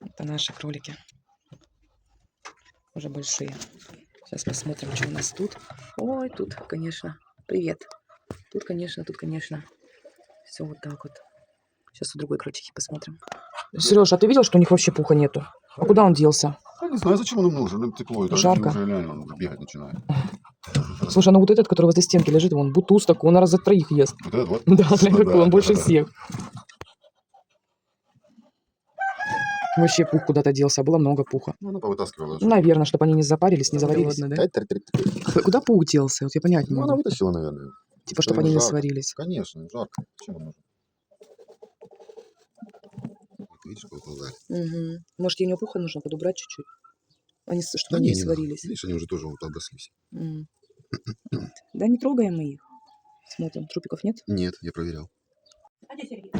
Это наши кролики. Уже большие. Сейчас посмотрим, что у нас тут. Ой, тут, конечно. Привет. Тут, конечно. Все вот так вот. Сейчас у другой крольчихи посмотрим. Сереж, а ты видел, что у них вообще пуха нету? А куда он делся? Я не знаю, зачем он нужен. Им тепло. Жарко. Уже реально он бегать начинает. Слушай, ну вот этот, который возле стенки лежит, он бутуз такой, он раз за троих ест. Вот этот вот? Да, для Ну, какой, он больше да. всех. Вообще пух куда-то делся, было много пуха. Ну, она повытаскивала. Ну, наверное, чтобы они не запарились, не заварились. Да? Куда пух делся? Вот я понять не Ну, она могу. вытащила, наверное. Типа, Что чтобы ему они не жарко. сварились. Конечно, жарко. Чем он нужен? Вот видишь, поползали. Угу. Может, ей у него пуха нужно подубрать чуть-чуть? Они, чтобы Да они не надо. сварились. Видишь, они уже тоже вот оброслись. Да не трогаем мы их. Смотрим, трупиков нет? Нет, я проверял. А где Сергей?